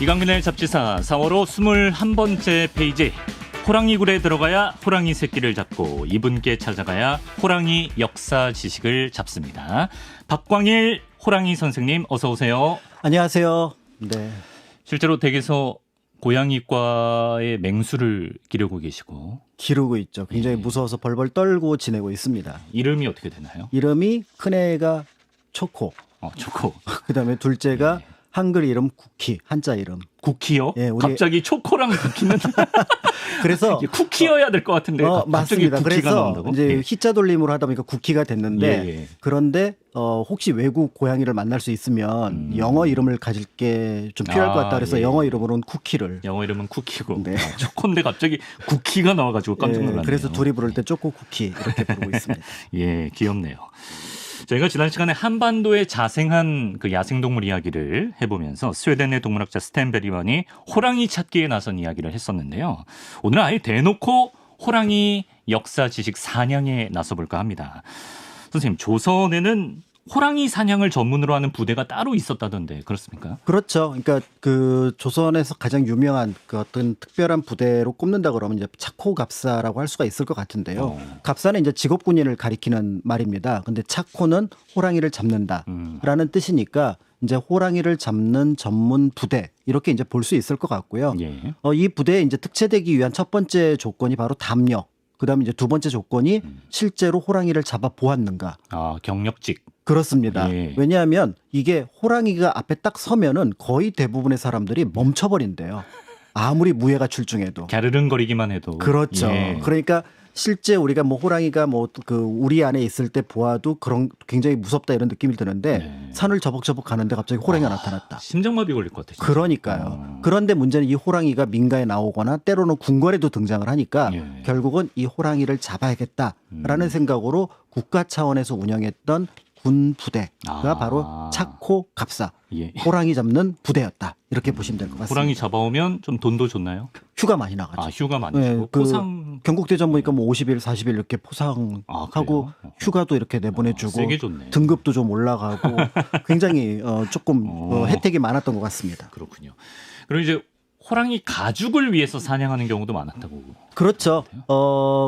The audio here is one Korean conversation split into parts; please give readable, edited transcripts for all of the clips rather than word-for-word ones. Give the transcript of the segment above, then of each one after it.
이강민의 잡지사 4월호 21번째 페이지. 호랑이 굴에 들어가야 호랑이 새끼를 잡고 이분께 찾아가야 호랑이 역사 지식을 잡습니다. 박광일 호랑이 선생님 어서 오세요. 안녕하세요. 네. 실제로 댁에서 고양이과의 맹수를 기르고 계시고 기르고 있죠. 굉장히 무서워서 벌벌 떨고 지내고 있습니다. 이름이 어떻게 되나요? 이름이 큰애가 초코, 초코. 그다음에 둘째가 한글 이름 쿠키, 한자 이름. 쿠키요? 예, 우리- 갑자기 초코랑 쿠키는 그래서 이게 쿠키여야 될 것 같은데 갑자기 맞습니다. 쿠키가 그래서 나온다고? 이제 예. 히자 돌림으로 하다 보니까 쿠키가 됐는데 예. 그런데 혹시 외국 고양이를 만날 수 있으면 영어 이름을 가질 게 좀 필요할 것 같다 그래서 예. 영어 이름으로는 쿠키를. 영어 이름은 쿠키고 네. 초코인데 갑자기 쿠키가 나와가지고 깜짝 예, 놀랐네요. 그래서 둘이 부를 때 초코 쿠키 이렇게 부르고 있습니다. 예, 귀엽네요. 저희가 지난 시간에 한반도의 자생한 그 야생동물 이야기를 해보면서 스웨덴의 동물학자 스탠 베리만이 호랑이 찾기에 나선 이야기를 했었는데요. 오늘은 아예 대놓고 호랑이 역사 지식 사냥에 나서볼까 합니다. 선생님, 조선에는 호랑이 사냥을 전문으로 하는 부대가 따로 있었다던데 그렇습니까? 그렇죠. 그러니까 그 조선에서 가장 유명한 그 어떤 특별한 부대로 꼽는다 그러면 이제 차코갑사라고 할 수가 있을 것 같은데요. 갑사는 이제 직업군인을 가리키는 말입니다. 근데 차코는 호랑이를 잡는다라는 뜻이니까 이제 호랑이를 잡는 전문 부대 이렇게 이제 볼 수 있을 것 같고요. 예. 이 부대에 이제 특채되기 위한 첫 번째 조건이 바로 담력. 그다음에 이제 두 번째 조건이 실제로 호랑이를 잡아 보았는가. 경력직. 그렇습니다. 예. 왜냐하면 이게 호랑이가 앞에 딱 서면은 거의 대부분의 사람들이 멈춰버린대요. 아무리 무예가 출중해도. 갸르릉거리기만 해도. 그렇죠. 예. 그러니까 실제 우리가 뭐 호랑이가 뭐 그 우리 안에 있을 때 보아도 그런 굉장히 무섭다 이런 느낌이 드는데 네. 산을 저벅저벅 가는데 갑자기 호랑이가 나타났다. 심장마비 걸릴 것 같아요. 진짜. 그러니까요. 그런데 문제는 이 호랑이가 민가에 나오거나 때로는 궁궐에도 등장을 하니까 예. 결국은 이 호랑이를 잡아야겠다라는 생각으로 국가 차원에서 운영했던 군 부대가 바로 차코 갑사, 예. 호랑이 잡는 부대였다. 이렇게 보시면 될 것 같습니다. 호랑이 잡아오면 좀 돈도 좋나요? 휴가 많이 나가죠. 휴가 많이 네, 주고 그 포상 경국대전 보니까 뭐 50일, 40일 이렇게 포상하고 그래요? 휴가도 이렇게 내보내주고 세게 줬네. 등급도 좀 올라가고 굉장히 조금 혜택이 많았던 것 같습니다. 그렇군요. 그리고 이제 호랑이 가죽을 위해서 사냥하는 경우도 많았다고. 그렇죠.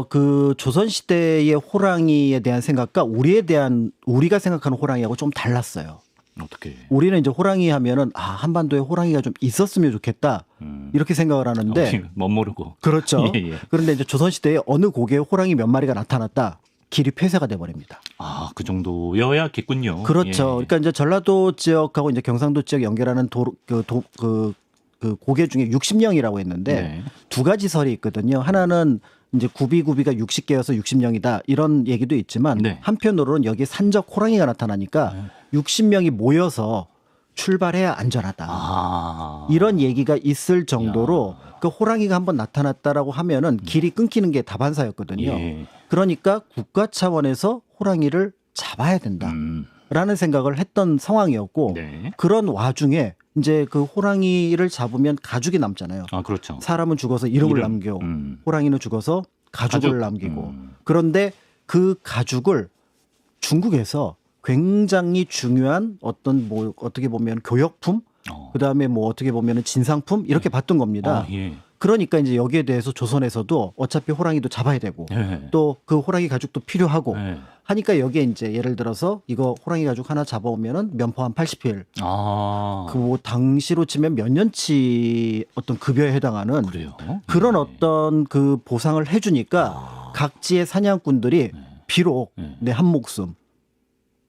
그 조선 시대의 호랑이에 대한 생각과 우리가 생각하는 호랑이하고 좀 달랐어요. 어떻게? 우리는 이제 호랑이 하면은 한반도에 호랑이가 좀 있었으면 좋겠다 이렇게 생각을 하는데 멋모르고. 그렇죠. 예, 예. 그런데 이제 조선 시대에 어느 고개에 호랑이 몇 마리가 나타났다. 길이 폐쇄가 돼 버립니다. 그 정도여야겠군요. 그렇죠. 예. 그러니까 이제 전라도 지역하고 이제 경상도 지역 연결하는 그 고개 중에 60령이라고 했는데 네. 두 가지 설이 있거든요. 하나는 이제 구비가 60개여서 60명이다 이런 얘기도 있지만 네. 한편으로는 여기 산적 호랑이가 나타나니까 60명이 모여서 출발해야 안전하다. 이런 얘기가 있을 정도로 그 호랑이가 한번 나타났다라고 하면은 길이 끊기는 게 다반사였거든요. 예. 그러니까 국가 차원에서 호랑이를 잡아야 된다라는 생각을 했던 상황이었고 네. 그런 와중에 이제 그 호랑이를 잡으면 가죽이 남잖아요. 그렇죠. 사람은 죽어서 이름을 남기고 호랑이는 죽어서 가죽을 남기고 그런데 그 가죽을 중국에서 굉장히 중요한 어떤 뭐 어떻게 보면 교역품 그다음에 뭐 어떻게 보면 진상품 이렇게 봤던 겁니다. 예. 그러니까 이제 여기에 대해서 조선에서도 어차피 호랑이도 잡아야 되고 예. 또 그 호랑이 가죽도 필요하고 예. 하니까 여기에 이제 예를 들어서 이거 호랑이 가죽 하나 잡아오면은 면포 한 80일 그 뭐 당시로 치면 몇 년치 어떤 급여에 해당하는 그래요. 그런 어떤 그 보상을 해주니까 각지의 사냥꾼들이 비록 내 한 목숨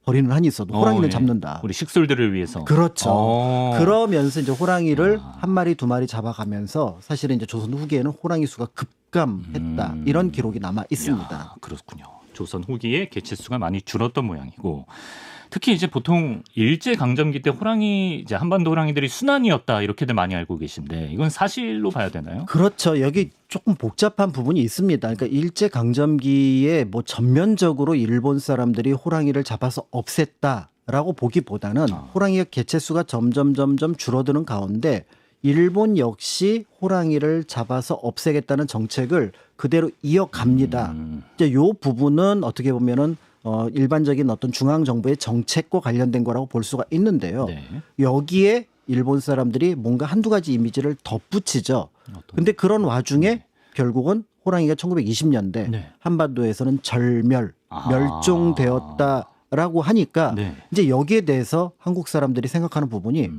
버리는 한이 있어도 호랑이는 예. 잡는다. 우리 식솔들을 위해서. 그렇죠. 그러면서 이제 호랑이를 한 마리 두 마리 잡아가면서 사실은 이제 조선 후기에는 호랑이 수가 급감했다 이런 기록이 남아 있습니다. 그렇군요. 조선 후기에 개체수가 많이 줄었던 모양이고 특히 이제 보통 일제 강점기 때 호랑이 이제 한반도 호랑이들이 순환이었다 이렇게들 많이 알고 계신데 이건 사실로 봐야 되나요? 그렇죠. 여기 조금 복잡한 부분이 있습니다. 그러니까 일제 강점기에 뭐 전면적으로 일본 사람들이 호랑이를 잡아서 없앴다라고 보기보다는 호랑이의 개체수가 점점 줄어드는 가운데 일본 역시 호랑이를 잡아서 없애겠다는 정책을 그대로 이어갑니다. 이제 요 부분은 어떻게 보면은 일반적인 어떤 중앙 정부의 정책과 관련된 거라고 볼 수가 있는데요. 네. 여기에 일본 사람들이 뭔가 한두 가지 이미지를 덧붙이죠. 근데 그런 와중에 결국은 호랑이가 1920년대 네. 한반도에서는 멸종되었다라고 하니까 네. 이제 여기에 대해서 한국 사람들이 생각하는 부분이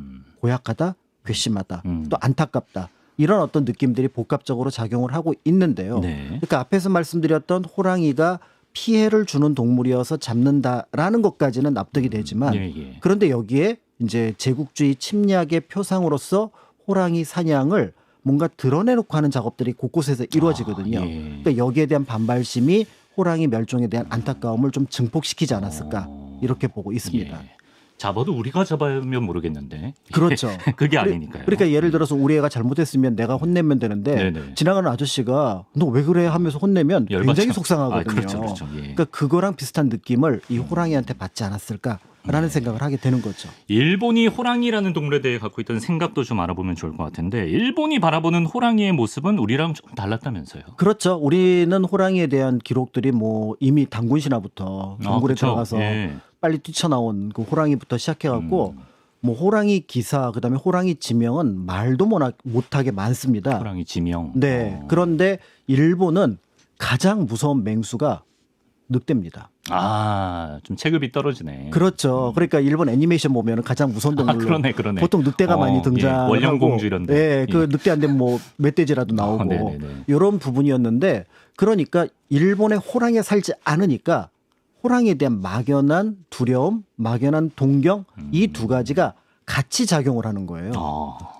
고약하다, 괘씸하다, 또 안타깝다. 이런 어떤 느낌들이 복합적으로 작용을 하고 있는데요. 네. 그러니까 앞에서 말씀드렸던 호랑이가 피해를 주는 동물이어서 잡는다라는 것까지는 납득이 되지만 예, 예. 그런데 여기에 이제 제국주의 침략의 표상으로서 호랑이 사냥을 뭔가 드러내놓고 하는 작업들이 곳곳에서 이루어지거든요. 예. 그러니까 여기에 대한 반발심이 호랑이 멸종에 대한 안타까움을 좀 증폭시키지 않았을까 이렇게 보고 있습니다. 예. 잡아도 우리가 잡으면 모르겠는데. 그렇죠. 그게 아니니까요. 그러니까 예를 들어서 우리 애가 잘못했으면 내가 혼내면 되는데 네네. 지나가는 아저씨가 너 왜 그래 하면서 혼내면 열받죠. 굉장히 속상하거든요. 그렇죠, 그렇죠. 예. 그러니까 그거랑 비슷한 느낌을 이 호랑이한테 받지 않았을까라는 생각을 하게 되는 거죠. 일본이 호랑이라는 동물에 대해 갖고 있던 생각도 좀 알아보면 좋을 것 같은데 일본이 바라보는 호랑이의 모습은 우리랑 좀 달랐다면서요. 그렇죠. 우리는 호랑이에 대한 기록들이 뭐 이미 단군 신화부터 동굴에 그렇죠. 들어가서 예. 빨리 뛰쳐나온 그 호랑이부터 시작해갖고 뭐 호랑이 기사 그다음에 호랑이 지명은 말도 못하게 많습니다. 호랑이 지명. 네. 그런데 일본은 가장 무서운 맹수가 늑대입니다. 좀 체급이 떨어지네. 그렇죠. 그러니까 일본 애니메이션 보면 가장 무서운 동물로 그러네. 보통 늑대가 많이 등장하고 원령공주 이런데. 예, 그 늑대 안 되면 뭐 멧돼지라도 나오고 네네네. 이런 부분이었는데 그러니까 일본의 호랑이가 살지 않으니까 호랑이에 대한 막연한 두려움, 막연한 동경 이 두 가지가 같이 작용을 하는 거예요.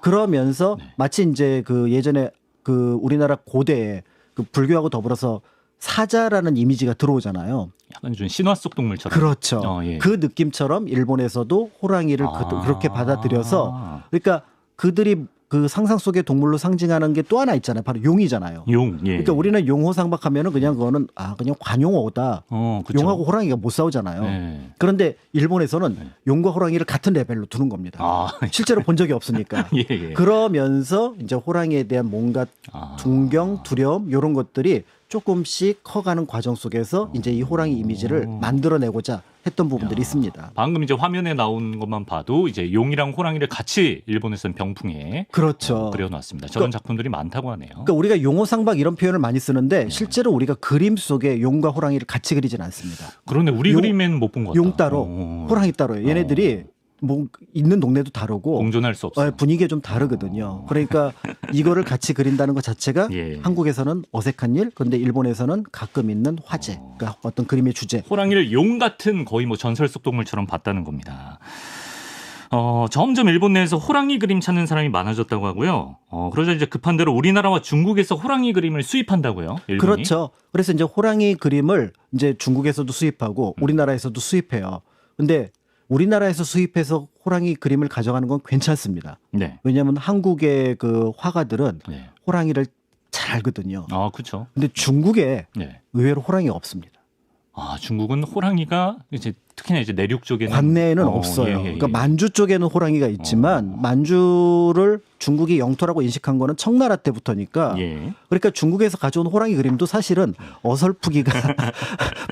그러면서 네. 마치 이제 그 예전에 그 우리나라 고대에 그 불교하고 더불어서 사자라는 이미지가 들어오잖아요. 약간 좀 신화 속 동물처럼. 그렇죠. 예. 그 느낌처럼 일본에서도 호랑이를 그렇게 받아들여서 그러니까 그들이 그 상상 속의 동물로 상징하는 게 또 하나 있잖아요. 바로 용이잖아요. 용. 예. 그러니까 우리는 용호상박하면은 그냥 그거는 그냥 관용어다. 그쵸. 용하고 호랑이가 못 싸우잖아요. 네. 그런데 일본에서는 용과 호랑이를 같은 레벨로 두는 겁니다. 실제로 본 적이 없으니까. 예. 그러면서 이제 호랑이에 대한 뭔가 동경, 두려움 이런 것들이 조금씩 커가는 과정 속에서 이제 이 호랑이 이미지를 만들어내고자 했던 부분들이 있습니다. 방금 이제 화면에 나온 것만 봐도 이제 용이랑 호랑이를 같이 일본에서는 병풍에 그렇죠. 그려놨습니다. 저런 작품들이 많다고 하네요. 그러니까 우리가 용호상박 이런 표현을 많이 쓰는데 실제로 우리가 그림 속에 용과 호랑이를 같이 그리진 않습니다. 그러네. 우리 용- 그림에는 못 본 것 같다. 용 따로, 호랑이 따로예요. 얘네들이 뭐 있는 동네도 다르고 공존할 수 없어요. 분위기가 좀 다르거든요. 그러니까 이거를 같이 그린다는 것 자체가 예. 한국에서는 어색한 일, 그런데 일본에서는 가끔 있는 화제, 그러니까 어떤 그림의 주제. 호랑이를 용 같은 거의 뭐 전설 속 동물처럼 봤다는 겁니다. 점점 일본 내에서 호랑이 그림 찾는 사람이 많아졌다고 하고요. 그러자 이제 급한 대로 우리나라와 중국에서 호랑이 그림을 수입한다고요. 일본이. 그렇죠. 그래서 이제 호랑이 그림을 이제 중국에서도 수입하고 우리나라에서도 수입해요. 근데 우리나라에서 수입해서 호랑이 그림을 가져가는 건 괜찮습니다. 네. 왜냐하면 한국의 그 화가들은 네. 호랑이를 잘 알거든요. 그렇죠. 근데 중국에 네. 의외로 호랑이가 없습니다. 중국은 호랑이가 이제 특히나 이제 내륙 쪽에는 관내에는 없어요. 예. 그러니까 만주 쪽에는 호랑이가 있지만 만주를 중국이 영토라고 인식한 거는 청나라 때부터니까 예. 그러니까 중국에서 가져온 호랑이 그림도 사실은 어설프기가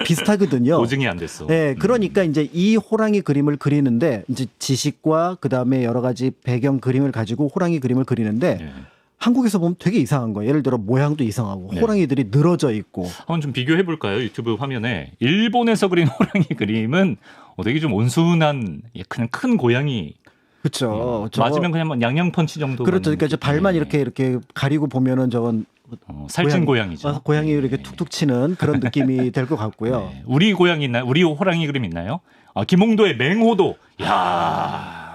비슷하거든요. 보증이 안 됐어. 네, 그러니까 이제 이 호랑이 그림을 그리는데 이제 지식과 그 다음에 여러 가지 배경 그림을 가지고 호랑이 그림을 그리는데 네. 한국에서 보면 되게 이상한 거예요. 예를 들어 모양도 이상하고 네. 호랑이들이 늘어져 있고. 한번 좀 비교해 볼까요? 유튜브 화면에 일본에서 그린 호랑이 그림은 되게 좀 온순한 그냥 큰 고양이. 그렇죠. 맞으면 그냥 뭐 양양 펀치 정도. 그렇죠. 그러니까 저 발만 이렇게 가리고 보면은 저건 살찐 고양이죠. 고양이 이렇게 툭툭 치는 그런 느낌이 될 것 같고요. 네. 우리 고양이 있나요? 우리 호랑이 그림 있나요? 김홍도의 맹호도. 야.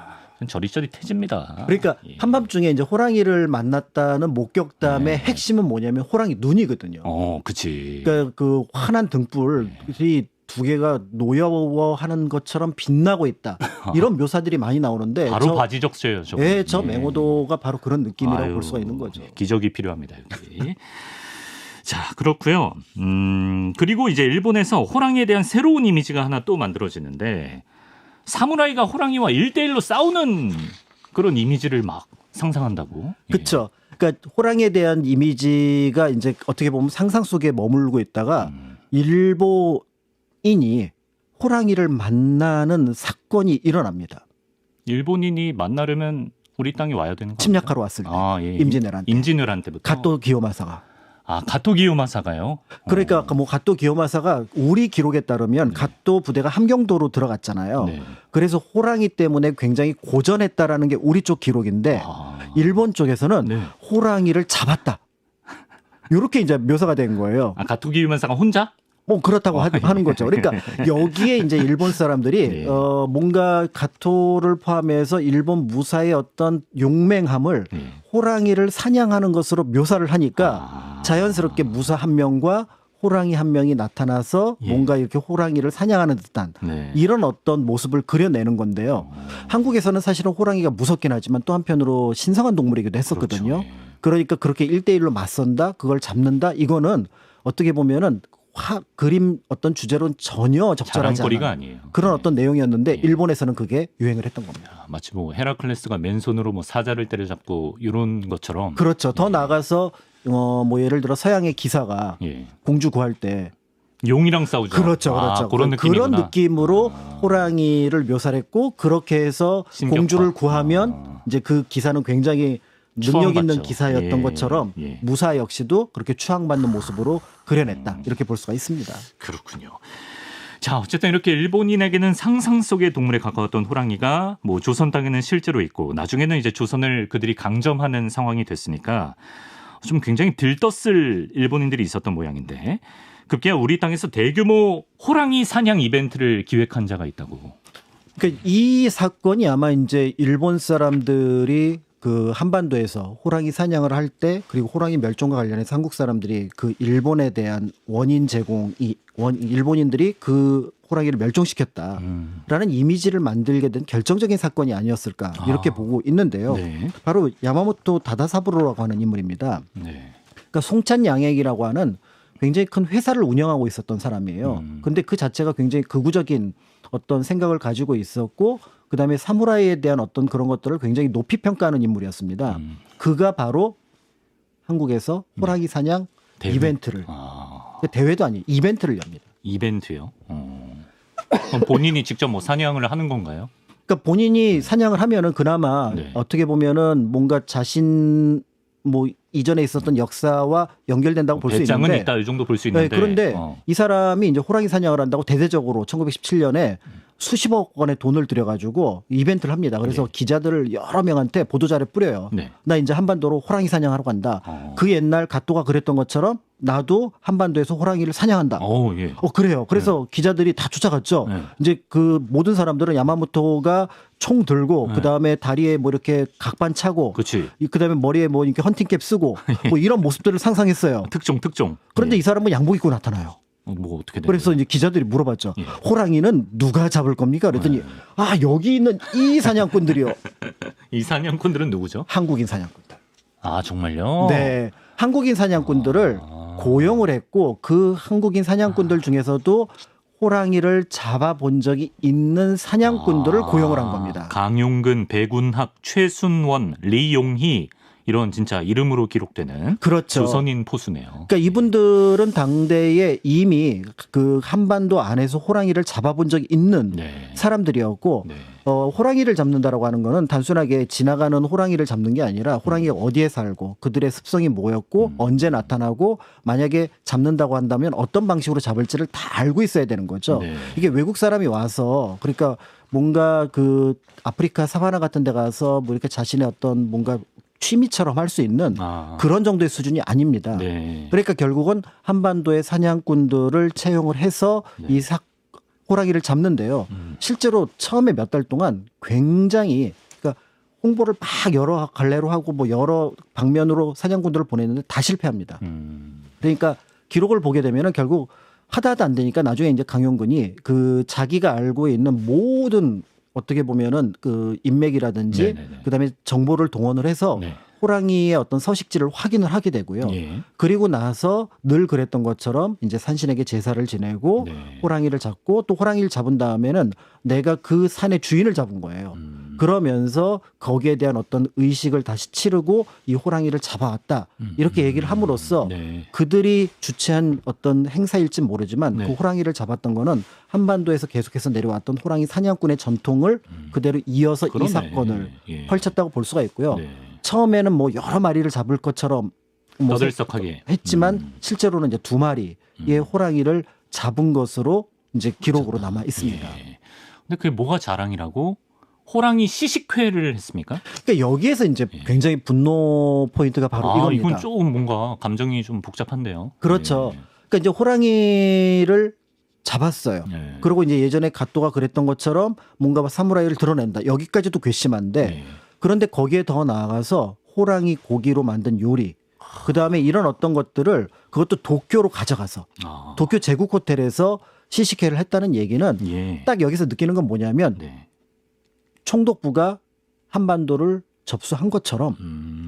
저릿저릿해집니다. 그러니까 예. 한밤중에 이제 호랑이를 만났다는 목격담의 핵심은 뭐냐면 호랑이 눈이거든요. 그치. 그러니까 그 환한 등불이 두 개가 노여워하는 것처럼 빛나고 있다. 이런 묘사들이 많이 나오는데 바로 바지적셔요. 네, 저 맹호도가 바로 그런 느낌이라고 볼 수가 있는 거죠. 기적이 필요합니다. 여기. 자, 그렇고요. 그리고 이제 일본에서 호랑이에 대한 새로운 이미지가 하나 또 만들어지는데 사무라이가 호랑이와 1대1로 싸우는 그런 이미지를 막 상상한다고. 그렇죠. 그러니까 호랑이에 대한 이미지가 이제 어떻게 보면 상상 속에 머물고 있다가 일본인이 호랑이를 만나는 사건이 일어납니다. 일본인이 만나려면 우리 땅에 와야 되는 거 침략하러 왔을 때 아, 예. 임진왜란 때. 임진왜란 때부터. 가토 기요마사가. 아, 가토 기요마사가요? 그러니까 아까 뭐 가토 기요마사가 우리 기록에 따르면 가토 부대가 함경도로 들어갔잖아요. 네. 그래서 호랑이 때문에 굉장히 고전했다라는 게 우리 쪽 기록인데 아. 일본 쪽에서는 네. 호랑이를 잡았다. 이렇게 이제 묘사가 된 거예요. 아, 가토 기요마사가 혼자? 그렇다고 하는 거죠. 그러니까 여기에 이제 일본 사람들이 네. 뭔가 가토를 포함해서 일본 무사의 어떤 용맹함을 네. 호랑이를 사냥하는 것으로 묘사를 하니까 아. 자연스럽게 무사 한 명과 호랑이 한 명이 나타나서 예. 뭔가 이렇게 호랑이를 사냥하는 듯한 네. 이런 어떤 모습을 그려내는 건데요. 한국에서는 사실은 호랑이가 무섭긴 하지만 또 한편으로 신성한 동물이기도 했었거든요. 그렇죠. 예. 그러니까 그렇게 1대1로 맞선다, 그걸 잡는다, 이거는 어떻게 보면은 그림 어떤 주제로는 전혀 적절하지 자랑거리가 않아요. 아니에요. 그런 네. 어떤 내용이었는데 예. 일본에서는 그게 유행을 했던 겁니다. 아, 마치 뭐 헤라클레스가 맨손으로 뭐 사자를 때려잡고 이런 것처럼. 그렇죠. 더 나가서 뭐 예를 들어 서양의 기사가 예. 공주 구할 때 용이랑 싸우죠. 그렇죠, 아, 그렇죠. 그런 느낌이구나. 그런 느낌으로 호랑이를 묘사를 했고 그렇게 해서 신격파. 공주를 구하면 이제 그 기사는 굉장히 능력 있는 추앙받죠. 기사였던 예, 것처럼 예. 무사 역시도 그렇게 추앙받는 모습으로 그려냈다. 이렇게 볼 수가 있습니다. 그렇군요. 자, 어쨌든 이렇게 일본인에게는 상상 속의 동물에 가까웠던 호랑이가 뭐 조선 땅에는 실제로 있고 나중에는 이제 조선을 그들이 강점하는 상황이 됐으니까 좀 굉장히 들떴을 일본인들이 있었던 모양인데 급기야 우리 땅에서 대규모 호랑이 사냥 이벤트를 기획한 자가 있다고. 그러니까 이 사건이 아마 이제 일본 사람들이 그 한반도에서 호랑이 사냥을 할 때 그리고 호랑이 멸종과 관련해서 한국 사람들이 그 일본에 대한 원인 제공이 일본인들이 그 호랑이를 멸종시켰다라는 이미지를 만들게 된 결정적인 사건이 아니었을까 이렇게 보고 있는데요. 네. 바로 야마모토 다다사부로라고 하는 인물입니다. 네. 그러니까 송찬양액이라고 하는 굉장히 큰 회사를 운영하고 있었던 사람이에요. 근데 그 자체가 굉장히 극우적인 어떤 생각을 가지고 있었고 그다음에 사무라이에 대한 어떤 그런 것들을 굉장히 높이 평가하는 인물이었습니다. 그가 바로 한국에서 호랑이 사냥 대회? 이벤트를 아, 대회도 아니에요. 이벤트를 엽니다. 이벤트요. 그럼 본인이 직접 뭐 사냥을 하는 건가요? 그러니까 본인이 사냥을 하면은 그나마 네. 어떻게 보면은 뭔가 자신 뭐 이전에 있었던 역사와 연결된다고 볼 수 배짱은 있는데 있다 이 정도 볼 수 네, 있는데. 그런데 이 사람이 이제 호랑이 사냥을 한다고 대대적으로 1917년에 수십억 원의 돈을 들여가지고 이벤트를 합니다. 그래서 기자들을 여러 명한테 보도자료 뿌려요. 네. 나 이제 한반도로 호랑이 사냥하러 간다. 그 옛날 가토가 그랬던 것처럼 나도 한반도에서 호랑이를 사냥한다. 예. 그래요. 그래서 기자들이 다 쫓아갔죠. 네. 이제 그 모든 사람들은 야마모토가 총 들고 네. 그 다음에 다리에 뭐 이렇게 각반 차고 그렇지. 그 다음에 머리에 뭐 이렇게 헌팅캡 쓰고 뭐 이런 모습들을 상상했어요. 특종. 그런데 예. 이 사람은 양복 입고 나타나요. 뭐 어떻게 돼? 그래서 이제 기자들이 물어봤죠. 예. 호랑이는 누가 잡을 겁니까? 그랬더니 여기 있는 이 사냥꾼들이요. 이 사냥꾼들은 누구죠? 한국인 사냥꾼들. 아, 정말요? 네. 한국인 사냥꾼들을 고용을 했고 그 한국인 사냥꾼들 중에서도 호랑이를 잡아본 적이 있는 사냥꾼들을 고용을 한 겁니다. 강용근, 배군학, 최순원, 리용희 이런 진짜 이름으로 기록되는 그렇죠. 조선인 포수네요. 그러니까 이분들은 당대에 이미 그 한반도 안에서 호랑이를 잡아본 적이 있는 네. 사람들이었고 네. 호랑이를 잡는다라고 하는 거는 단순하게 지나가는 호랑이를 잡는 게 아니라 호랑이가 어디에 살고 그들의 습성이 뭐였고 언제 나타나고 만약에 잡는다고 한다면 어떤 방식으로 잡을지를 다 알고 있어야 되는 거죠. 네. 이게 외국 사람이 와서 그러니까 뭔가 그 아프리카 사바나 같은 데 가서 뭐 이렇게 자신의 어떤 뭔가 취미처럼 할 수 있는 그런 정도의 수준이 아닙니다. 네. 그러니까 결국은 한반도의 사냥꾼들을 채용을 해서 이 호랑이를 잡는데요. 실제로 처음에 몇 달 동안 굉장히 그러니까 홍보를 막 여러 갈래로 하고 뭐 여러 방면으로 사냥꾼들을 보냈는데 다 실패합니다. 그러니까 기록을 보게 되면은 결국 하다 안 되니까 나중에 이제 강용근이 그 자기가 알고 있는 모든 어떻게 보면은 그 인맥이라든지 네네네. 그다음에 정보를 동원을 해서 네. 호랑이의 어떤 서식지를 확인을 하게 되고요. 예. 그리고 나서 늘 그랬던 것처럼 이제 산신에게 제사를 지내고 네. 호랑이를 잡고 또 호랑이를 잡은 다음에는 내가 그 산의 주인을 잡은 거예요. 그러면서 거기에 대한 어떤 의식을 다시 치르고 이 호랑이를 잡아왔다. 이렇게 얘기를 함으로써 네. 그들이 주최한 어떤 행사일진 모르지만 네. 그 호랑이를 잡았던 거는 한반도에서 계속해서 내려왔던 호랑이 사냥꾼의 전통을 그대로 이어서 이 그러네. 사건을 예. 펼쳤다고 볼 수가 있고요. 네. 처음에는 뭐 여러 마리를 잡을 것처럼 뭐 떠들썩하게 했지만 실제로는 이제 2마리의 호랑이를 잡은 것으로 이제 기록으로 남아 있습니다. 예. 근데 그게 뭐가 자랑이라고? 호랑이 시식회를 했습니까? 그러니까 여기에서 이제 굉장히 분노 포인트가 바로 이겁니다. 이건 조금 뭔가 감정이 좀 복잡한데요. 그렇죠. 그러니까 이제 호랑이를 잡았어요. 예. 그리고 이제 예전에 갓도가 그랬던 것처럼 뭔가 사무라이를 드러낸다. 여기까지도 괘씸한데 예. 그런데 거기에 더 나아가서 호랑이 고기로 만든 요리, 그 다음에 이런 어떤 것들을 그것도 도쿄로 가져가서 아. 도쿄 제국 호텔에서 시식회를 했다는 얘기는 예. 딱 여기서 느끼는 건 뭐냐면 네. 총독부가 한반도를 접수한 것처럼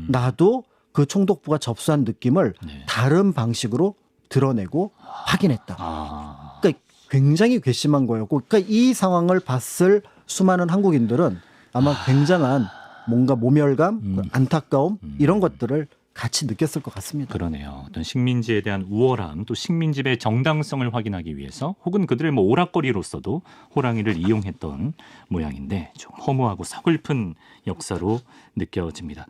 나도 그 총독부가 접수한 느낌을 네. 다른 방식으로 드러내고 확인했다. 아. 그러니까 굉장히 괘씸한 거였고, 그러니까 이 상황을 봤을 수많은 한국인들은 아마 굉장한 뭔가 모멸감, 안타까움 이런 것들을 같이 느꼈을 것 같습니다. 그러네요. 어떤 식민지에 대한 우월함, 또 식민지의 정당성을 확인하기 위해서 혹은 그들의 뭐 오락거리로서도 호랑이를 이용했던 모양인데 좀 허무하고 서글픈 역사로 느껴집니다.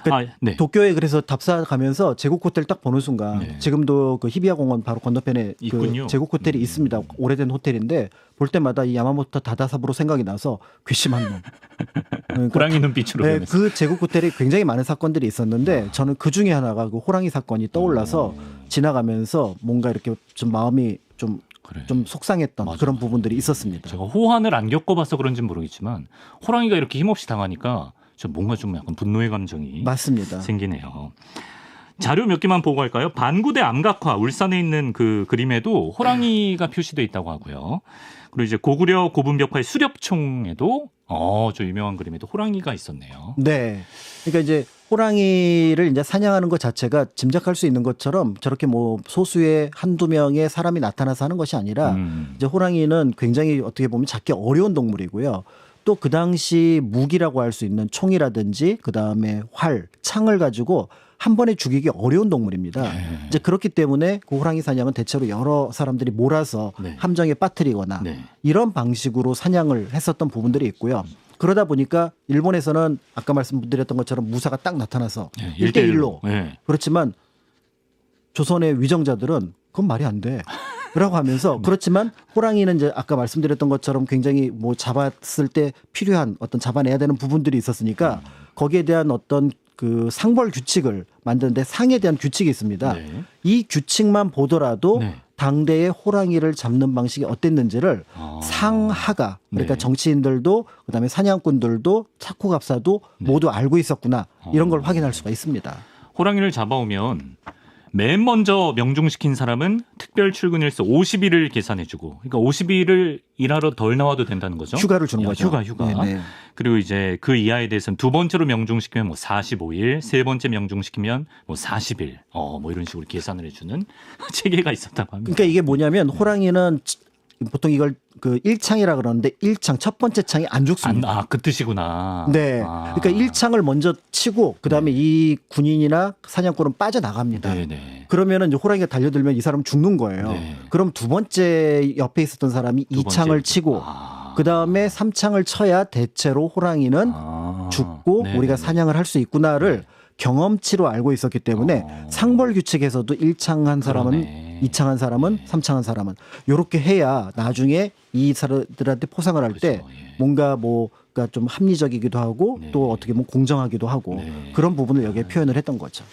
그러니까 네. 도쿄에 그래서 답사 가면서 제국 호텔 딱 보는 순간 네. 지금도 그 히비야 공원 바로 건너편에 있군요. 그 제국 호텔이 있습니다. 오래된 호텔인데 볼 때마다 이 야마모토 다다사부로 생각이 나서 괘씸한 놈. 그러니까 호랑이 눈빛으로 네, 변했어요. 그 제국 호텔에 굉장히 많은 사건들이 있었는데 저는 그 중에 하나가 그 호랑이 사건이 떠올라서 지나가면서 뭔가 이렇게 좀 마음이 좀 그래. 속상했던 맞아. 그런 부분들이 있었습니다. 제가 호환을 안 겪어봐서 그런지는 모르겠지만 호랑이가 이렇게 힘없이 당하니까 좀 뭔가 좀 약간 분노의 감정이 맞습니다. 생기네요. 자료 몇 개만 보고 갈까요? 반구대 암각화 울산에 있는 그 그림에도 호랑이가 표시되어 있다고 하고요. 그리고 이제 고구려 고분벽화의 수렵총에도 저 유명한 그림에도 호랑이가 있었네요. 네. 그러니까 이제 호랑이를 이제 사냥하는 것 자체가 짐작할 수 있는 것처럼 저렇게 뭐 소수의 한두 명의 사람이 나타나서 하는 것이 아니라 이제 호랑이는 굉장히 어떻게 보면 잡기 어려운 동물이고요. 또 그 당시 무기라고 할 수 있는 총이라든지 그다음에 활, 창을 가지고 한 번에 죽이기 어려운 동물입니다. 네. 이제 그렇기 때문에 그 호랑이 사냥은 대체로 여러 사람들이 몰아서 네. 함정에 빠뜨리거나 네. 이런 방식으로 사냥을 했었던 부분들이 있고요. 그러다 보니까 일본에서는 아까 말씀드렸던 것처럼 무사가 딱 나타나서 네, 1대1로 네. 그렇지만 조선의 위정자들은 그건 말이 안 돼. 라고 하면서 그렇지만 호랑이는 이제 아까 말씀드렸던 것처럼 굉장히 뭐 잡았을 때 필요한 어떤 잡아내야 되는 부분들이 있었으니까 거기에 대한 어떤 그 상벌 규칙을 만드는데 상에 대한 규칙이 있습니다. 네. 이 규칙만 보더라도 네. 당대의 호랑이를 잡는 방식이 어땠는지를 상하가 그러니까 네. 정치인들도 그다음에 사냥꾼들도 착후갑사도 모두 알고 있었구나 이런 걸 확인할 수가 있습니다. 호랑이를 잡아오면 맨 먼저 명중시킨 사람은 특별 출근일수 50일을 계산해주고, 그러니까 50일을 일하러 덜 나와도 된다는 거죠. 휴가를 주는 거죠. 휴가. 네네. 그리고 이제 그 이하에 대해서는 두 번째로 명중시키면 뭐 45일, 세 번째 명중시키면 뭐 40일, 뭐 이런 식으로 계산을 해주는 체계가 있었다고 합니다. 그러니까 이게 뭐냐면 호랑이는 보통 이걸 그 1창이라 그러는데 1창 첫 번째 창이 안 죽습니다. 그 뜻이구나. 네. 그러니까 1창을 먼저 치고 그다음에 이 군인이나 사냥꾼은 빠져나갑니다. 네네. 그러면은 이제 호랑이가 달려들면 이 사람은 죽는 거예요. 네. 그럼 두 번째 옆에 있었던 사람이 두 2창을 번째. 치고 그다음에 3창을 쳐야 대체로 호랑이는 죽고 네네네. 우리가 사냥을 할 수 있구나를 경험치로 알고 있었기 때문에 상벌 규칙에서도 1창 한 사람은 그러네. 2창 한 사람은 3창 한 사람은 이렇게 해야 나중에 이 사람들한테 포상을 할 때 그렇죠. 예. 뭔가 뭐가 좀 합리적이기도 하고 네. 또 어떻게 보면 공정하기도 하고 네. 그런 부분을 여기에 표현을 했던 거죠.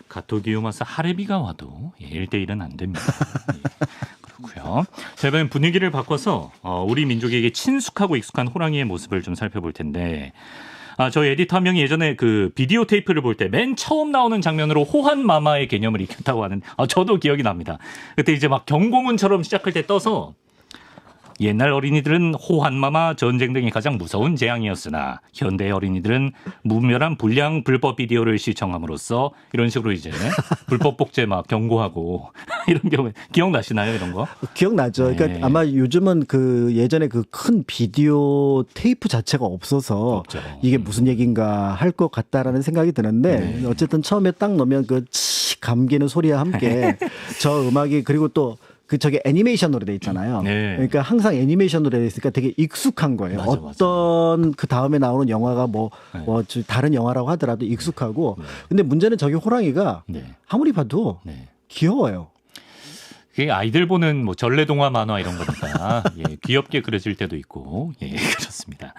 가토기요마스 하레비가 와도 1대1은 안 됩니다. 예. 그렇고요. 자, 이번엔 분위기를 바꿔서 우리 민족에게 친숙하고 익숙한 호랑이의 모습을 좀 살펴볼 텐데 저희 에디터 한 명이 예전에 그 비디오 테이프를 볼 때 맨 처음 나오는 장면으로 호환 마마의 개념을 익혔다고 하는 저도 기억이 납니다. 그때 이제 막 경고문처럼 시작할 때 떠서 옛날 어린이들은 호환마마 전쟁 등이 가장 무서운 재앙이었으나 현대 어린이들은 무멸한 불량 불법 비디오를 시청함으로써 이런 식으로 이제 불법 복제 막 경고하고 이런 경우에 기억나시나요 이런 거? 기억나죠. 네. 그러니까 아마 요즘은 그 예전에 그 큰 비디오 테이프 자체가 없어서 없죠. 이게 무슨 얘기인가 할 것 같다라는 생각이 드는데 네. 어쨌든 처음에 딱 넣으면 그 치 감기는 소리와 함께 저 음악이 그리고 또 그 저게 애니메이션으로 돼 있잖아요. 네. 그러니까 항상 애니메이션으로 돼 있으니까 되게 익숙한 거예요. 맞아, 어떤 그 다음에 나오는 영화가 뭐 다른 영화라고 하더라도 익숙하고. 근데 문제는 저기 호랑이가 네. 아무리 봐도 네. 귀여워요. 그게 아이들 보는 뭐 전래동화 만화 이런 거니까 예, 귀엽게 그려질 때도 있고 예, 그렇습니다.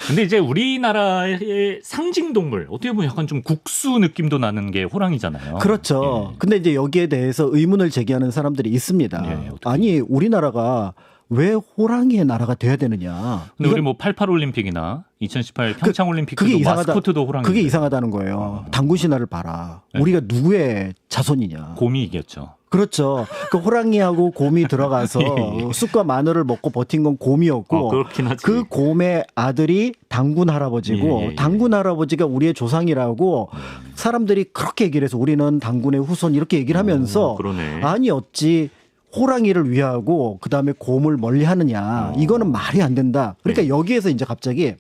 근데 이제 우리나라의 상징 동물 어떻게 보면 약간 좀 국수 느낌도 나는 게 호랑이잖아요. 그렇죠. 예. 근데 이제 여기에 대해서 의문을 제기하는 사람들이 있습니다. 예, 어떻게? 아니 우리나라가 왜 호랑이의 나라가 돼야 되느냐? 근데 우리 이건- 뭐 88 올림픽이나 2018 평창 올림픽 그게 도 이상하다. 마스코트도 호랑이. 그게 이상하다는 거예요. 당군 신화를 봐라. 우리가 누구의 자손이냐? 곰이 이겼죠. 그렇죠. 그 호랑이하고 곰이 들어가서 예. 쑥과 마늘을 먹고 버틴 건 곰이었고 그렇긴 하지. 그 곰의 아들이 당군 할아버지고 예, 예, 예. 당군 할아버지가 우리의 조상이라고 사람들이 그렇게 얘기를 해서 우리는 당군의 후손 이렇게 얘기를 하면서 그러네. 아니 어찌 호랑이를 위하고 그다음에 곰을 멀리 하느냐. 이거는 말이 안 된다. 그러니까 네. 여기에서 이제 갑자기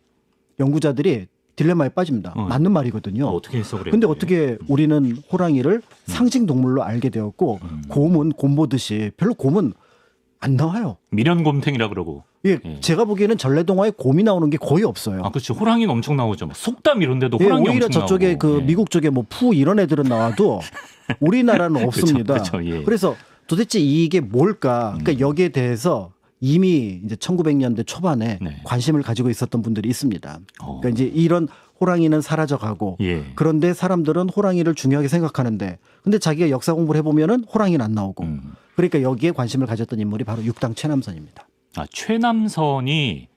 연구자들이 딜레마에 빠집니다. 맞는 말이거든요. 어떻게 해석을 해요? 근데 어떻게 우리는 호랑이를 상징 동물로 알게 되었고 곰은 곰 보듯이 별로 곰은 안 나와요. 미련곰탱이라 그러고. 예, 예. 제가 보기에는 전래동화에 곰이 나오는 게 거의 없어요. 아, 그렇죠. 호랑이는 엄청 나오죠. 뭐 속담 이런 데도 예, 호랑이 오히려 엄청 저쪽에 나오고. 그 예. 미국 쪽에 뭐 푸 이런 애들은 나와도 우리나라는 없습니다. 그쵸, 예. 그래서 도대체 이게 뭘까? 그러니까 여기에 대해서 이미 이제 1900년대 초반에 네. 관심을 가지고 있었던 분들이 있습니다. 어. 그러니까 이제 이런 호랑이는 사라져가고 예. 그런데 사람들은 호랑이를 중요하게 생각하는데 근데 자기가 역사 공부를 해보면은 호랑이는 안 나오고 그러니까 여기에 관심을 가졌던 인물이 바로 육당 최남선입니다. 아, 최남선이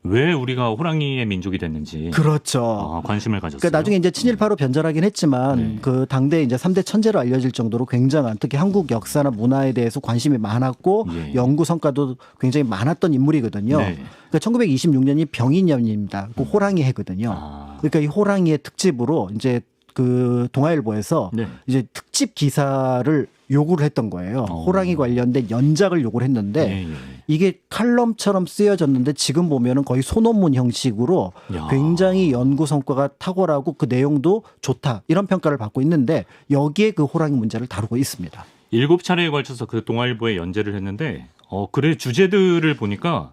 왜 우리가 호랑이의 민족이 됐는지 그렇죠. 관심을 가졌어요. 그러니까 나중에 이제 친일파로 변절하긴 했지만 네. 그 당대 이제 3대 천재로 알려질 정도로 굉장한 특히 한국 역사나 문화에 대해서 관심이 많았고 예. 연구 성과도 굉장히 많았던 인물이거든요. 네. 그러니까 1926년이 병인년입니다. 그 호랑이 해거든요. 아. 그러니까 이 호랑이의 특집으로 이제 그 동아일보에서 네. 이제 특집 기사를 요구를 했던 거예요. 호랑이 관련된 연작을 요구를 했는데 예, 예. 이게 칼럼처럼 쓰여졌는데 지금 보면은 거의 소논문 형식으로 야. 굉장히 연구 성과가 탁월하고 그 내용도 좋다 이런 평가를 받고 있는데 여기에 그 호랑이 문제를 다루고 있습니다. 7차례에 걸쳐서 그 동아일보에 연재를 했는데 글의 주제들을 보니까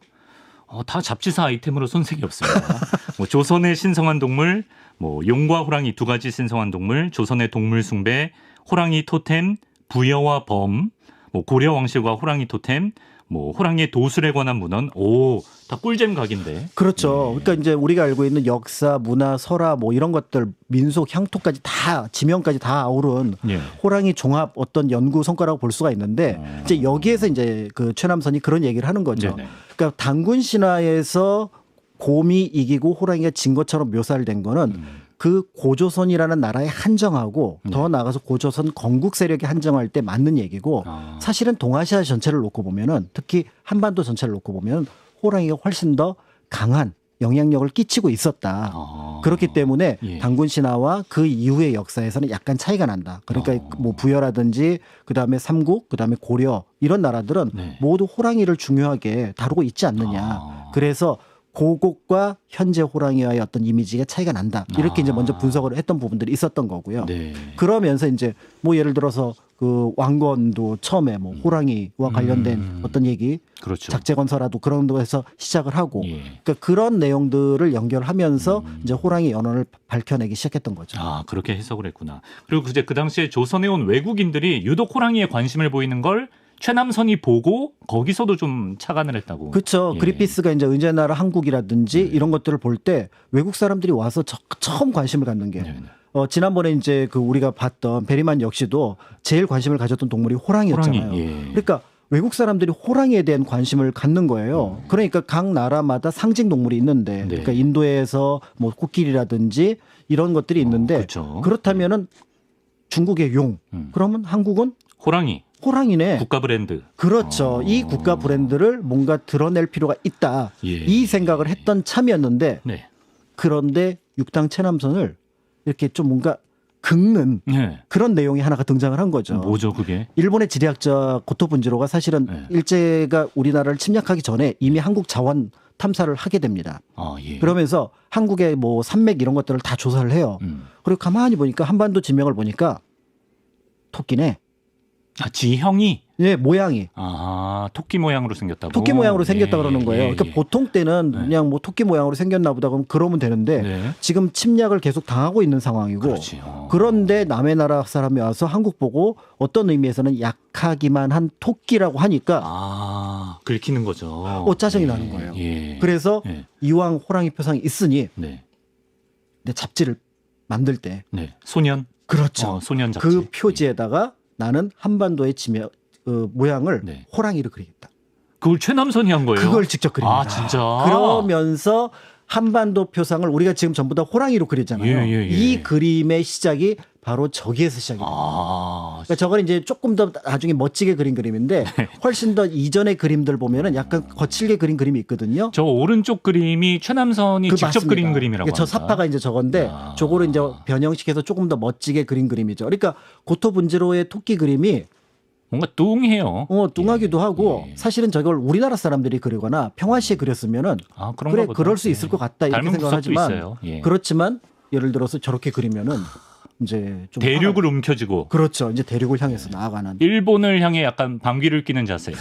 다 잡지사 아이템으로 손색이 없습니다. 뭐 조선의 신성한 동물, 뭐 용과 호랑이 두 가지 신성한 동물, 조선의 동물 숭배, 호랑이 토템, 부여와 범, 뭐 고려 왕실과 호랑이 토템, 뭐 호랑이의 도술에 관한 문헌, 다 꿀잼 각인데. 그렇죠. 그러니까 이제 우리가 알고 있는 역사, 문화, 설화 뭐 이런 것들 민속 향토까지 다 지명까지 다 아우른 예. 호랑이 종합 어떤 연구 성과라고 볼 수가 있는데 이제 여기에서 이제 그 최남선이 그런 얘기를 하는 거죠. 네네. 그러니까 당군 신화에서 곰이 이기고 호랑이가 진 것처럼 묘사를 된 거는 그 고조선이라는 나라에 한정하고 더 나아가서 고조선 건국 세력에 한정할 때 맞는 얘기고 사실은 동아시아 전체를 놓고 보면은 특히 한반도 전체를 놓고 보면 호랑이가 훨씬 더 강한 영향력을 끼치고 있었다. 그렇기 때문에 예. 당군 신화와 그 이후의 역사에서는 약간 차이가 난다. 그러니까 뭐 부여라든지 그다음에 삼국, 그다음에 고려 이런 나라들은 네. 모두 호랑이를 중요하게 다루고 있지 않느냐. 그래서 고국과 현재 호랑이와의 어떤 이미지가 차이가 난다. 이렇게 이제 먼저 분석을 했던 부분들이 있었던 거고요. 네. 그러면서 이제 뭐 예를 들어서 그 왕건도 처음에 뭐 호랑이와 관련된 어떤 얘기, 그렇죠. 작재건설화도 그런 데서 시작을 하고, 예. 그러니까 그런 내용들을 연결하면서 이제 호랑이 연원을 밝혀내기 시작했던 거죠. 그렇게 해석을 했구나. 그리고 이제 그 당시에 조선에 온 외국인들이 유독 호랑이에 관심을 보이는 걸 최남선이 보고 거기서도 좀 착안을 했다고. 그렇죠. 예. 그리피스가 이제 은제나라 한국이라든지 이런 것들을 볼 때 외국 사람들이 와서 처음 관심을 갖는 게 네, 네. 지난번에 이제 그 우리가 봤던 베리만 역시도 제일 관심을 가졌던 동물이 호랑이였잖아요. 호랑이, 예. 그러니까 외국 사람들이 호랑이에 대한 관심을 갖는 거예요. 그러니까 각 나라마다 상징 동물이 있는데, 네. 그러니까 인도에서 뭐 코끼리라든지 이런 것들이 있는데 그렇죠. 그렇다면은 중국의 용, 그러면 한국은 호랑이. 호랑이네. 국가 브랜드. 그렇죠. 이 국가 브랜드를 뭔가 드러낼 필요가 있다. 예. 이 생각을 했던 참이었는데 네. 그런데 육당 체남선을 이렇게 좀 뭔가 긁는 네. 그런 내용이 하나가 등장을 한 거죠. 뭐죠 그게? 일본의 지리학자 고토 분지로가 사실은 네. 일제가 우리나라를 침략하기 전에 이미 한국 자원 탐사를 하게 됩니다. 아, 예. 그러면서 한국의 뭐 산맥 이런 것들을 다 조사를 해요. 그리고 가만히 보니까 한반도 지명을 보니까 토끼네. 아, 지형이 예, 모양이 토끼 모양으로 생겼다고. 토끼 모양으로 생겼다 그러는 거예요. 예, 그러니까 보통 때는 네. 그냥 뭐 토끼 모양으로 생겼나 보다 그러면 되는데 네. 지금 침략을 계속 당하고 있는 상황이고 그렇지. 그런데 남의 나라 사람이 와서 한국 보고 어떤 의미에서는 약하기만 한 토끼라고 하니까 긁히는 거죠. 짜증이 나는 거예요. 예. 그래서 예. 이왕 호랑이 표상이 있으니 네. 내 잡지를 만들 때 네. 소년. 그렇죠. 소년 잡지. 그 표지에다가 나는 한반도의 모양을 네. 호랑이로 그리겠다. 그걸 최남선이 한 거예요. 그걸 직접 그립니다. 아, 진짜. 그러면서 한반도 표상을 우리가 지금 전부 다 호랑이로 그리잖아요. 예. 이 그림의 시작이 바로 저기에서 시작입니다. 그러니까 저건 이제 조금 더 나중에 멋지게 그린 그림인데 훨씬 더 이전의 그림들 보면은 약간 거칠게 그린 그림이 있거든요. 저 오른쪽 그림이 최남선이 직접 맞습니다. 그린 그림이라고 저 합니다. 삿바가 이제 저건데 저거를 이제 변형시켜서 조금 더 멋지게 그린 그림이죠. 그러니까 고토 분지로의 토끼 그림이 뭔가 뚱해요. 뚱하기도 하고 예. 사실은 저걸 우리나라 사람들이 그리거나 평화시에 그렸으면은 그런가 그래 보다. 그럴 수 예. 있을 것 같다 이렇게 닮은 구석도 생각하지만 있어요. 예. 그렇지만 예를 들어서 저렇게 그리면은 이제 좀 대륙을 움켜쥐고 그렇죠. 이제 대륙을 향해서 나아가는. 일본을 향해 약간 방귀를 뀌는 자세.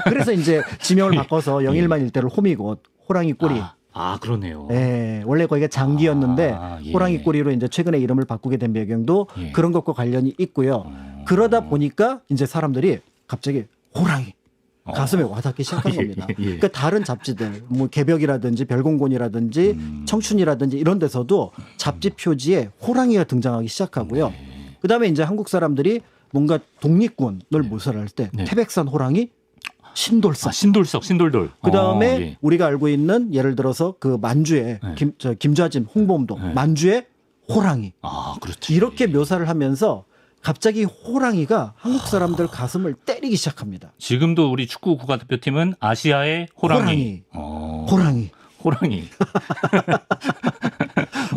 그래서 이제 지명을 바꿔서 영일만 일대를 호미곶 호랑이 꼬리. 그러네요. 예, 원래 거기가 장기였는데 예. 호랑이 꼬리로 이제 최근에 이름을 바꾸게 된 배경도 예. 그런 것과 관련이 있고요. 그러다 보니까 이제 사람들이 갑자기 호랑이 가슴에 와닿기 시작한 겁니다. 그러니까 다른 잡지들, 뭐 개벽이라든지 별공곤이라든지 청춘이라든지 이런 데서도 잡지 표지에 호랑이가 등장하기 시작하고요. 그다음에 이제 한국 사람들이 뭔가 독립군을 묘사를 할 때 태백산 호랑이, 신돌석. 신돌돌. 그다음에 우리가 알고 있는 예를 들어서 그 만주에 김좌진, 홍범도 만주에 호랑이. 그렇지. 이렇게 묘사를 하면서 갑자기 호랑이가 한국 사람들 가슴을 때리기 시작합니다. 지금도 우리 축구 국가대표팀은 아시아의 호랑이. 호랑이.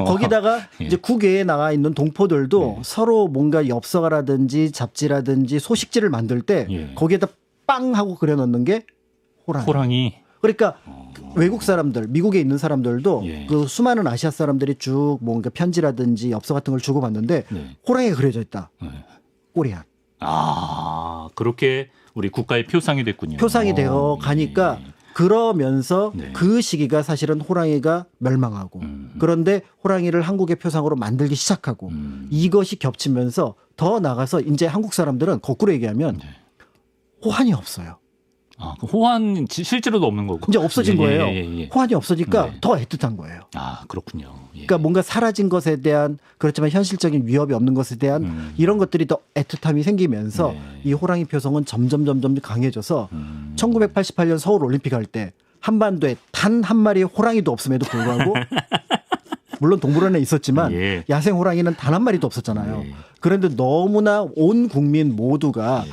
거기다가 이제 국외에 나가 있는 동포들도 서로 뭔가 엽서가라든지 잡지라든지 소식지를 만들 때 거기에다 빵 하고 그려놓는 게 호랑이. 그러니까 외국 사람들, 미국에 있는 사람들도 그 수많은 아시아 사람들이 쭉 뭔가 편지라든지 엽서 같은 걸 주고받는데 호랑이가 그려져 있다. 꼬리안. 그렇게 우리 국가의 표상이 됐군요. 표상이 되어 가니까 그러면서 그 시기가 사실은 호랑이가 멸망하고 그런데 호랑이를 한국의 표상으로 만들기 시작하고 이것이 겹치면서 더 나가서 이제 한국 사람들은 거꾸로 얘기하면 호환이 없어요. 호환 실제로도 없는 거고. 이제 없어진 거예요. 호환이 없어지니까 더 애틋한 거예요. 그렇군요. 그러니까 뭔가 사라진 것에 대한 그렇지만 현실적인 위협이 없는 것에 대한 이런 것들이 더 애틋함이 생기면서 이 호랑이 표성은 점점 강해져서 1988년 서울 올림픽 할 때 한반도에 단 한 마리의 호랑이도 없음에도 불구하고 물론 동물원에 있었지만 야생 호랑이는 단 한 마리도 없었잖아요. 그런데 너무나 온 국민 모두가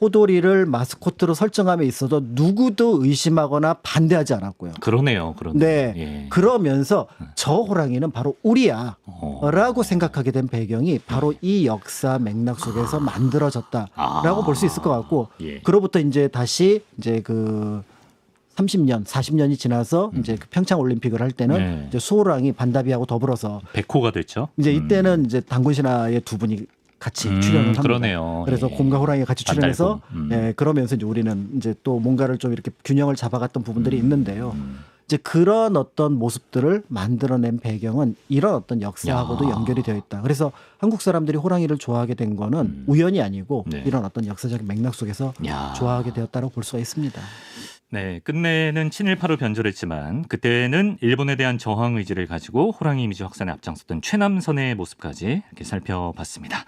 호돌이를 마스코트로 설정함에 있어서 누구도 의심하거나 반대하지 않았고요. 그러네요. 그러면서 저 호랑이는 바로 우리야라고 생각하게 된 배경이 바로 이 역사 맥락 속에서 만들어졌다라고 볼 수 있을 것 같고 그로부터 이제 다시 이제 그 30년, 40년이 지나서 이제 그 평창 올림픽을 할 때는 이제 수호랑이 반다비하고 더불어서 백호가 됐죠. 이제 이때는 이제 당군 신화의 두 분이 같이 출연을 합니다. 그러네요. 그래서 곰과 호랑이가 같이 출연해서 그러면서 이제 우리는 이제 또 뭔가를 좀 이렇게 균형을 잡아갔던 부분들이 있는데요. 이제 그런 어떤 모습들을 만들어낸 배경은 이런 어떤 역사하고도 연결이 되어 있다. 그래서 한국 사람들이 호랑이를 좋아하게 된 거는 우연이 아니고 이런 어떤 역사적인 맥락 속에서 좋아하게 되었다고 볼 수가 있습니다. 네, 끝내는 친일파로 변절했지만 그때는 일본에 대한 저항 의지를 가지고 호랑이 이미지 확산에 앞장섰던 최남선의 모습까지 이렇게 살펴봤습니다.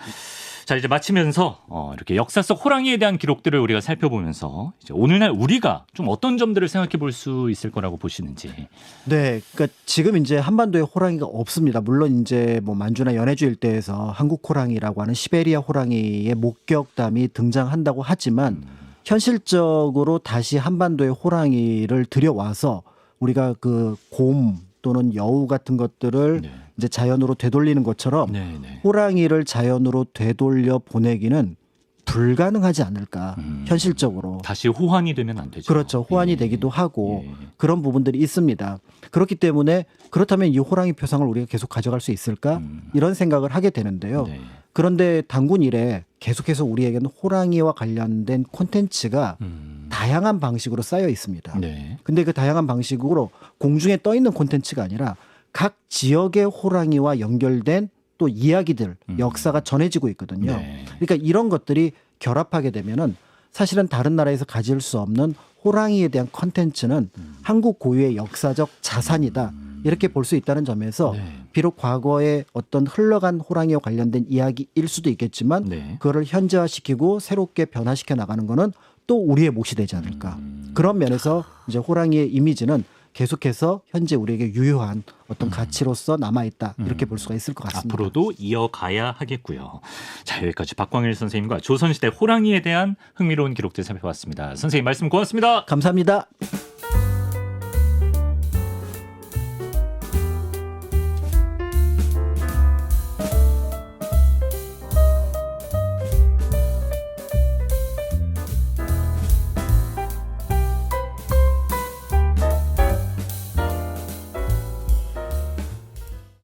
자, 이제 마치면서 이렇게 역사 속 호랑이에 대한 기록들을 우리가 살펴보면서 이제 오늘날 우리가 좀 어떤 점들을 생각해 볼 수 있을 거라고 보시는지. 네, 그러니까 지금 이제 한반도에 호랑이가 없습니다. 물론 이제 뭐 만주나 연해주 일대에서 한국 호랑이라고 하는 시베리아 호랑이의 목격담이 등장한다고 하지만 현실적으로 다시 한반도에 호랑이를 들여와서 우리가 그 곰 또는 여우 같은 것들을 네. 이제 자연으로 되돌리는 것처럼 네, 네. 호랑이를 자연으로 되돌려 보내기는 불가능하지 않을까 현실적으로. 다시 호환이 되면 안 되죠. 그렇죠. 호환이 예. 되기도 하고 예. 그런 부분들이 있습니다. 그렇기 때문에 그렇다면 이 호랑이 표상을 우리가 계속 가져갈 수 있을까? 이런 생각을 하게 되는데요. 네. 그런데 단군 이래 계속해서 우리에게는 호랑이와 관련된 콘텐츠가 다양한 방식으로 쌓여 있습니다. 네. 근데 그 다양한 방식으로 공중에 떠 있는 콘텐츠가 아니라 각 지역의 호랑이와 연결된 또 이야기들, 역사가 전해지고 있거든요. 네. 그러니까 이런 것들이 결합하게 되면은 사실은 다른 나라에서 가질 수 없는 호랑이에 대한 컨텐츠는 한국 고유의 역사적 자산이다. 이렇게 볼 수 있다는 점에서 네. 비록 과거에 어떤 흘러간 호랑이와 관련된 이야기일 수도 있겠지만 네. 그거를 현재화시키고 새롭게 변화시켜 나가는 거는 또 우리의 몫이 되지 않을까. 그런 면에서 이제 호랑이의 이미지는 계속해서 현재 우리에게 유효한 어떤 가치로서 남아있다. 이렇게 볼 수가 있을 것 같습니다. 앞으로도 이어가야 하겠고요. 자, 여기까지 박광일 선생님과 조선시대 호랑이에 대한 흥미로운 기록들 살펴봤습니다. 선생님 말씀 고맙습니다. 감사합니다.